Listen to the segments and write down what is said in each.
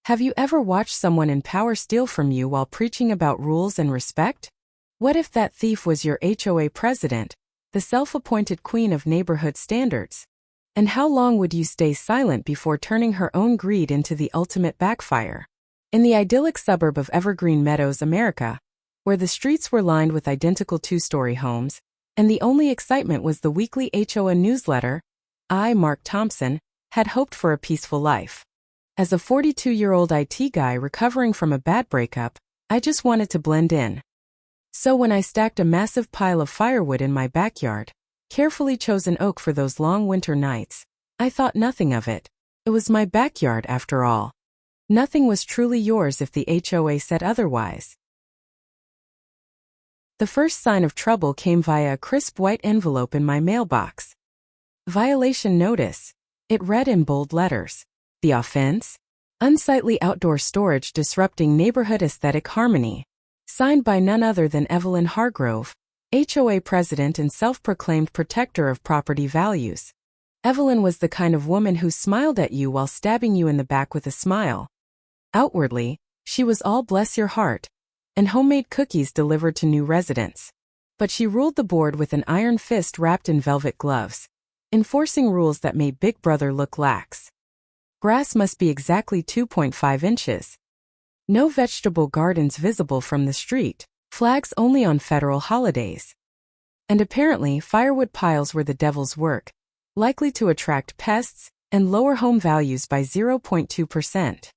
Have you ever watched someone in power steal from you while preaching about rules and respect? What if that thief was your HOA president, the self-appointed queen of neighborhood standards? And how long would you stay silent before turning her own greed into the ultimate backfire? In the idyllic suburb of Evergreen Meadows, America, where the streets were lined with identical two-story homes, and the only excitement was the weekly HOA newsletter, I, Mark Thompson, had hoped for a peaceful life. As a 42-year-old IT guy recovering from a bad breakup, I just wanted to blend in. So when I stacked a massive pile of firewood in my backyard, carefully chosen oak for those long winter nights, I thought nothing of it. It was my backyard after all. Nothing was truly yours if the HOA said otherwise. The first sign of trouble came via a crisp white envelope in my mailbox. Violation notice. It read in bold letters. The offense? Unsightly outdoor storage disrupting neighborhood aesthetic harmony. Signed by none other than Evelyn Hargrove, HOA president and self-proclaimed protector of property values. Evelyn was the kind of woman who smiled at you while stabbing you in the back with a smile. Outwardly, she was all bless your heart, and homemade cookies delivered to new residents. But she ruled the board with an iron fist wrapped in velvet gloves, enforcing rules that made Big Brother look lax. Grass must be exactly 2.5 inches. No vegetable gardens visible from the street, flags only on federal holidays. And apparently firewood piles were the devil's work, likely to attract pests and lower home values by 0.2%.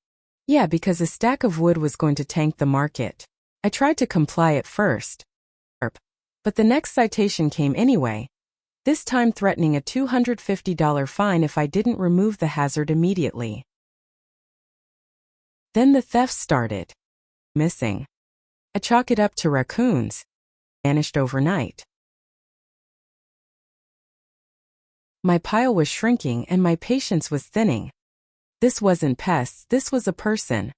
Yeah, because a stack of wood was going to tank the market. I tried to comply at first. But the next citation came anyway, this time threatening a $250 fine if I didn't remove the hazard immediately. Then the theft started. Missing. I chalk it up to raccoons. Vanished overnight. My pile was shrinking and my patience was thinning. This wasn't pests, this was a person.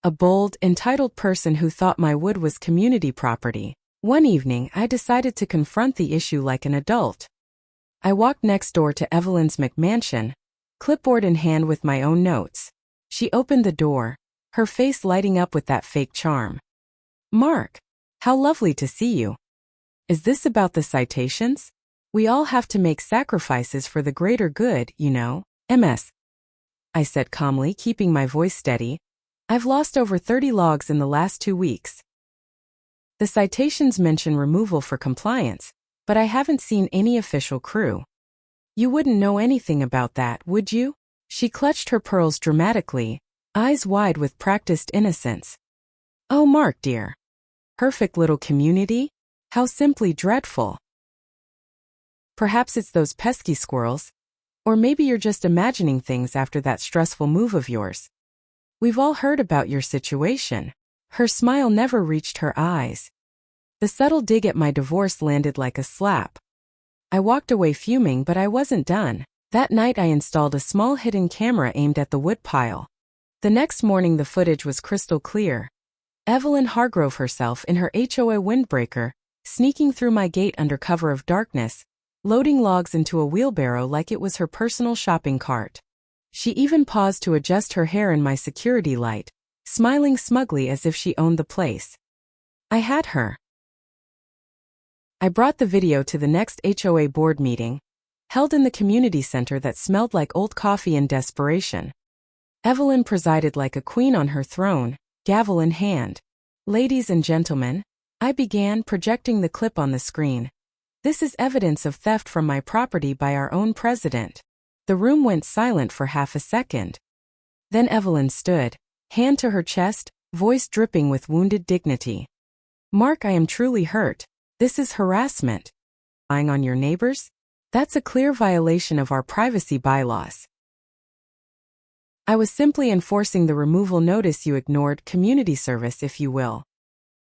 A bold, entitled person who thought my wood was community property. One evening, I decided to confront the issue like an adult. I walked next door to Evelyn's McMansion, clipboard in hand with my own notes. She opened the door, her face lighting up with that fake charm. Mark, how lovely to see you. Is this about the citations? We all have to make sacrifices for the greater good, you know. MS. I said calmly, keeping my voice steady. I've lost over 30 logs in the last 2 weeks. The citations mention removal for compliance, but I haven't seen any official crew. You wouldn't know anything about that, would you? She clutched her pearls dramatically, eyes wide with practiced innocence. Oh, Mark, dear. Perfect little community? How simply dreadful. Perhaps it's those pesky squirrels. Or maybe you're just imagining things after that stressful move of yours. We've all heard about your situation. Her smile never reached her eyes. The subtle dig at my divorce landed like a slap. I walked away fuming, but I wasn't done. That night I installed a small hidden camera aimed at the wood pile. The next morning the footage was crystal clear. Evelyn Hargrove herself in her HOA windbreaker, sneaking through my gate under cover of darkness, loading logs into a wheelbarrow like it was her personal shopping cart. She even paused to adjust her hair in my security light, smiling smugly as if she owned the place. I had her. I brought the video to the next HOA board meeting, held in the community center that smelled like old coffee and desperation. Evelyn presided like a queen on her throne, gavel in hand. Ladies and gentlemen, I began, projecting the clip on the screen. This is evidence of theft from my property by our own president. The room went silent for half a second. Then Evelyn stood, hand to her chest, voice dripping with wounded dignity. Mark, I am truly hurt. This is harassment. Lying on your neighbors? That's a clear violation of our privacy bylaws. I was simply enforcing the removal notice you ignored, community service if you will.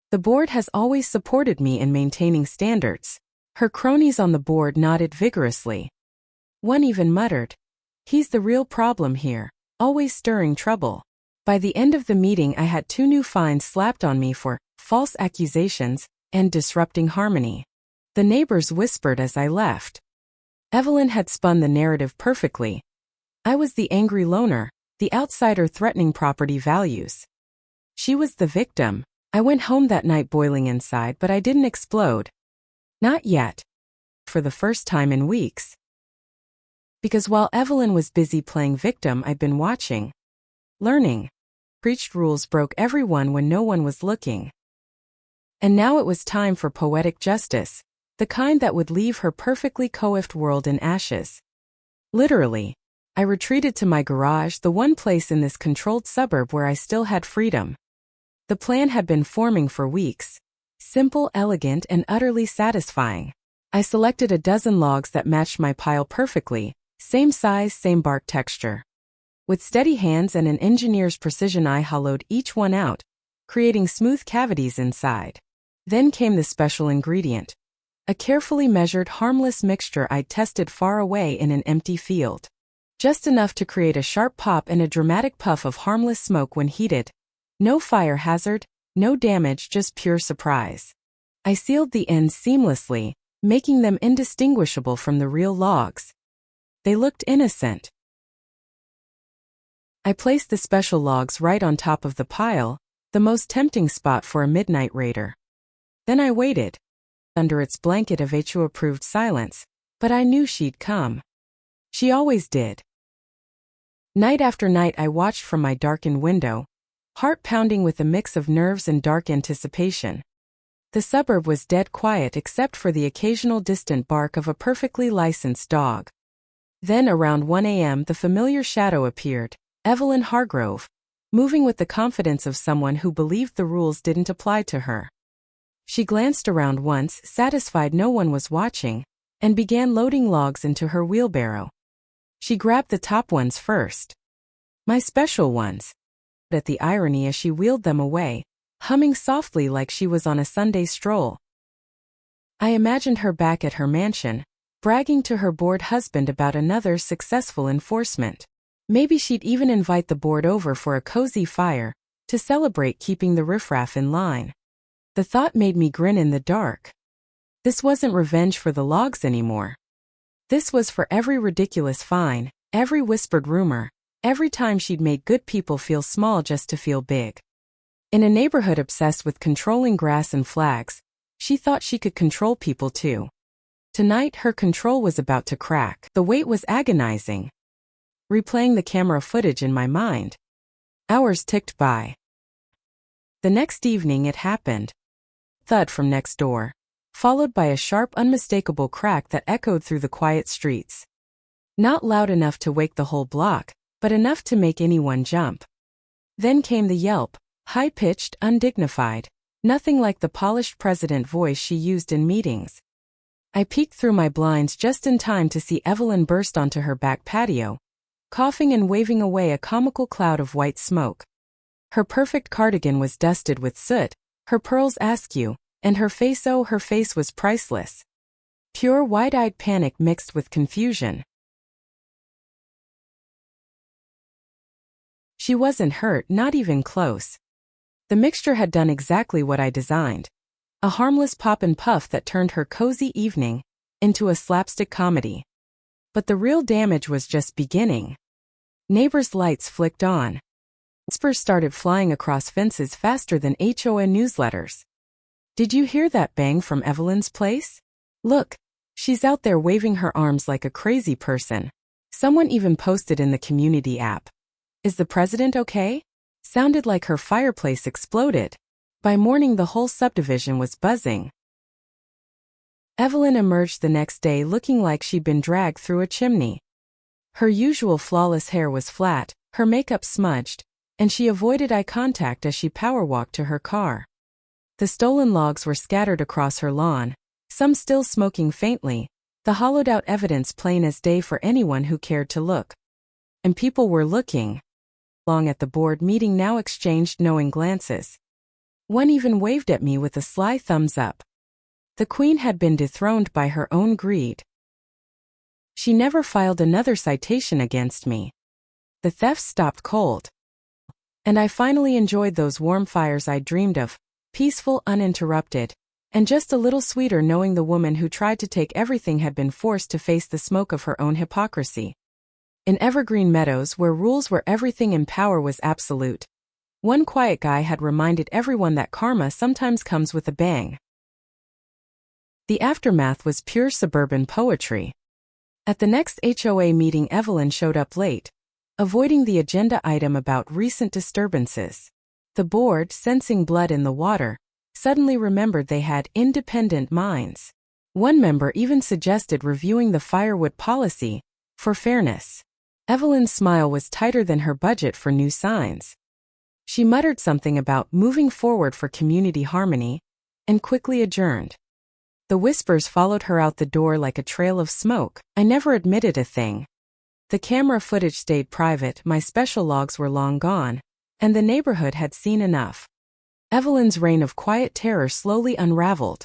The board has always supported me in maintaining standards. Her cronies on the board nodded vigorously. One even muttered, he's the real problem here, always stirring trouble. By the end of the meeting I had 2 new fines slapped on me for false accusations and disrupting harmony. The neighbors whispered as I left. Evelyn had spun the narrative perfectly. I was the angry loner, the outsider threatening property values. She was the victim. I went home that night boiling inside, but I didn't explode. Not yet. For the first time in weeks. Because while Evelyn was busy playing victim, I'd been watching. Learning. Preached rules broke everyone when no one was looking. And now it was time for poetic justice, the kind that would leave her perfectly coiffed world in ashes. Literally. I retreated to my garage, the one place in this controlled suburb where I still had freedom. The plan had been forming for weeks. Simple, elegant, and utterly satisfying. I selected a dozen logs that matched my pile perfectly, same size, same bark texture. With steady hands and an engineer's precision, I hollowed each one out, creating smooth cavities inside. Then came the special ingredient. A carefully measured, harmless mixture I'd tested far away in an empty field. Just enough to create a sharp pop and a dramatic puff of harmless smoke when heated. No fire hazard, no damage, just pure surprise. I sealed the ends seamlessly, making them indistinguishable from the real logs. They looked innocent. I placed the special logs right on top of the pile, the most tempting spot for a midnight raider. Then I waited, under its blanket of HOA-approved silence, but I knew she'd come. She always did. Night after night I watched from my darkened window, heart pounding with a mix of nerves and dark anticipation. The suburb was dead quiet except for the occasional distant bark of a perfectly licensed dog. Then around 1 a.m. the familiar shadow appeared, Evelyn Hargrove, moving with the confidence of someone who believed the rules didn't apply to her. She glanced around once, satisfied no one was watching, and began loading logs into her wheelbarrow. She grabbed the top ones first. My special ones. At the irony as she wheeled them away, humming softly like she was on a Sunday stroll. I imagined her back at her mansion, bragging to her bored husband about another successful enforcement. Maybe she'd even invite the board over for a cozy fire, to celebrate keeping the riffraff in line. The thought made me grin in the dark. This wasn't revenge for the logs anymore. This was for every ridiculous fine, every whispered rumor, every time she'd made good people feel small just to feel big. In a neighborhood obsessed with controlling grass and flags, she thought she could control people too. Tonight her control was about to crack. The wait was agonizing. Replaying the camera footage in my mind. Hours ticked by. The next evening it happened. Thud from next door, followed by a sharp, unmistakable crack that echoed through the quiet streets. Not loud enough to wake the whole block, but enough to make anyone jump. Then came the yelp, high-pitched, undignified, nothing like the polished president voice she used in meetings. I peeked through my blinds just in time to see Evelyn burst onto her back patio, coughing and waving away a comical cloud of white smoke. Her perfect cardigan was dusted with soot, her pearls askew, and her face, oh, her face was priceless. Pure wide-eyed panic mixed with confusion. She wasn't hurt, not even close. The mixture had done exactly what I designed. A harmless pop and puff that turned her cozy evening into a slapstick comedy. But the real damage was just beginning. Neighbors' lights flicked on. Whispers started flying across fences faster than HOA newsletters. Did you hear that bang from Evelyn's place? Look, she's out there waving her arms like a crazy person. Someone even posted in the community app. Is the president okay? Sounded like her fireplace exploded. By morning the whole subdivision was buzzing. Evelyn emerged the next day looking like she'd been dragged through a chimney. Her usual flawless hair was flat, her makeup smudged, and she avoided eye contact as she power-walked to her car. The stolen logs were scattered across her lawn, some still smoking faintly, the hollowed-out evidence plain as day for anyone who cared to look. And people were looking. Long at the board meeting now exchanged knowing glances. One even waved at me with a sly thumbs up. The queen had been dethroned by her own greed. She never filed another citation against me. The thefts stopped cold. And I finally enjoyed those warm fires I dreamed of, peaceful, uninterrupted, and just a little sweeter knowing the woman who tried to take everything had been forced to face the smoke of her own hypocrisy. In evergreen meadows where rules were everything and power was absolute, one quiet guy had reminded everyone that karma sometimes comes with a bang. The aftermath was pure suburban poetry. At the next HOA meeting, Evelyn showed up late, avoiding the agenda item about recent disturbances. The board, sensing blood in the water, suddenly remembered they had independent minds. One member even suggested reviewing the Firewood policy, for fairness. Evelyn's smile was tighter than her budget for new signs. She muttered something about moving forward for community harmony, and quickly adjourned. The whispers followed her out the door like a trail of smoke. I never admitted a thing. The camera footage stayed private, my special logs were long gone, and the neighborhood had seen enough. Evelyn's reign of quiet terror slowly unraveled.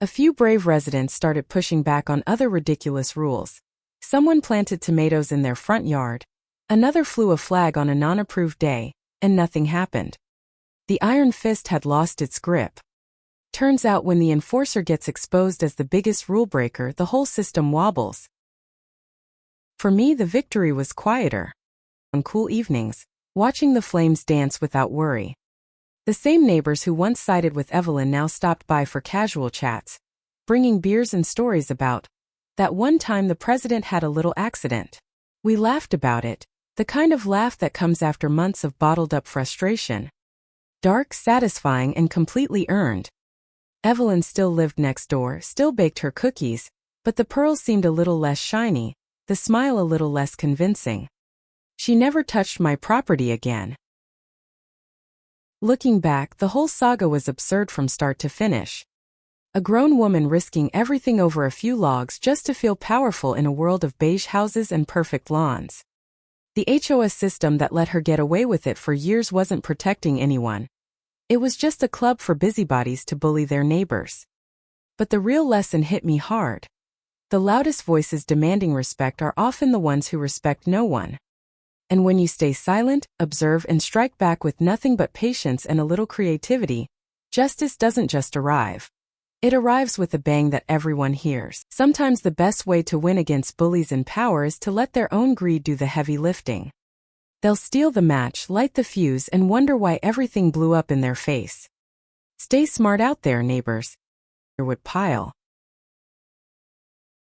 A few brave residents started pushing back on other ridiculous rules. Someone planted tomatoes in their front yard, another flew a flag on a non-approved day, and nothing happened. The iron fist had lost its grip. Turns out when the enforcer gets exposed as the biggest rule breaker, the whole system wobbles. For me, the victory was quieter. On cool evenings, watching the flames dance without worry. The same neighbors who once sided with Evelyn now stopped by for casual chats, bringing beers and stories about that one time the president had a little accident. We laughed about it, the kind of laugh that comes after months of bottled-up frustration. Dark, satisfying, and completely earned. Evelyn still lived next door, still baked her cookies, but the pearls seemed a little less shiny, the smile a little less convincing. She never touched my property again. Looking back, the whole saga was absurd from start to finish. A grown woman risking everything over a few logs just to feel powerful in a world of beige houses and perfect lawns. The HOA system that let her get away with it for years wasn't protecting anyone. It was just a club for busybodies to bully their neighbors. But the real lesson hit me hard. The loudest voices demanding respect are often the ones who respect no one. And when you stay silent, observe, and strike back with nothing but patience and a little creativity, justice doesn't just arrive. It arrives with a bang that everyone hears. Sometimes the best way to win against bullies in power is to let their own greed do the heavy lifting. They'll steal the match, light the fuse, and wonder why everything blew up in their face. Stay smart out there, neighbors. Firewood pile.